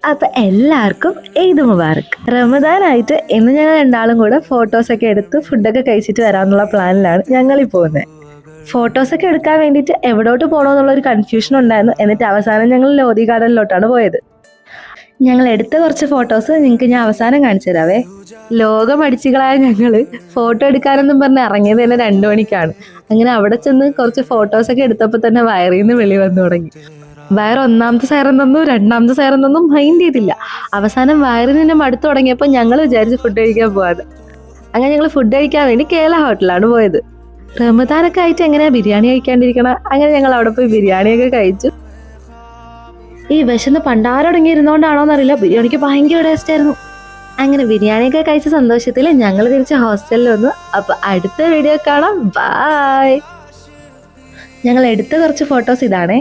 അപ്പൊ എല്ലാവർക്കും ഈദ് മുബാറക്. റമദാനായിട്ട് ഇന്ന് ഞങ്ങൾ രണ്ടാളും കൂടെ ഫോട്ടോസൊക്കെ എടുത്ത് ഫുഡൊക്കെ കഴിച്ചിട്ട് വരാനുള്ള പ്ലാനിലാണ് ഞങ്ങളീ പോകുന്നത്. ഫോട്ടോസൊക്കെ എടുക്കാൻ വേണ്ടിയിട്ട് എവിടോട്ട് പോകണമെന്നുള്ള ഒരു കൺഫ്യൂഷൻ ഉണ്ടായിരുന്നു. എന്നിട്ട് അവസാനം ഞങ്ങൾ ലോധി ഗാർഡനിലോട്ടാണ് പോയത്. ഞങ്ങൾ എടുത്ത കുറച്ച് ഫോട്ടോസ് നിങ്ങൾക്ക് ഞാൻ അവസാനം കാണിച്ചു തരാവേ. ലോകം അടിച്ചുകളായ ഞങ്ങള് ഫോട്ടോ എടുക്കാനെന്നും പറഞ്ഞ് ഇറങ്ങിയത് തന്നെ 2 മണിക്കാണ്. അങ്ങനെ അവിടെ ചെന്ന് കുറച്ച് ഫോട്ടോസൊക്കെ എടുത്തപ്പോൾ തന്നെ വയറിൽ നിന്ന് വെളി വന്നു തുടങ്ങി. വയർ ഒന്നാമത്തെ സൈറം തന്നു, രണ്ടാമത്തെ സൈറം തന്നു, മൈൻഡ് ചെയ്തില്ല. അവസാനം വയറിൽ നിന്ന് മടുത്തു തുടങ്ങിയപ്പോൾ ഞങ്ങൾ വിചാരിച്ച് ഫുഡ് കഴിക്കാൻ പോവാതെ. അങ്ങനെ ഞങ്ങൾ ഫുഡ് കഴിക്കാൻ വേണ്ടി കേരള ഹോട്ടലാണ് പോയത്. റമദാനൊക്കെ ആയിട്ട് എങ്ങനെയാ ബിരിയാണി കഴിക്കാണ്ടിരിക്കണം. അങ്ങനെ ഞങ്ങൾ അവിടെ പോയി ബിരിയാണിയൊക്കെ കഴിച്ചു. ഈ വിശന്ന് പണ്ടാരടങ്ങിയിരുന്നോണ്ടാണോന്നറിയില്ല, ബിരിയാണിക്ക് ഭയങ്കര ടേസ്റ്റ് ആയിരുന്നു. അങ്ങനെ ബിരിയാണിയൊക്കെ കഴിച്ച സന്തോഷത്തിൽ ഞങ്ങൾ തിരിച്ച് ഹോസ്റ്റലിൽ വന്നു. അപ്പൊ അടുത്ത വീഡിയോ കാണാം. ബൈ. ഞങ്ങൾ എടുത്ത കുറച്ച് ഫോട്ടോസ് ഇതാണേ.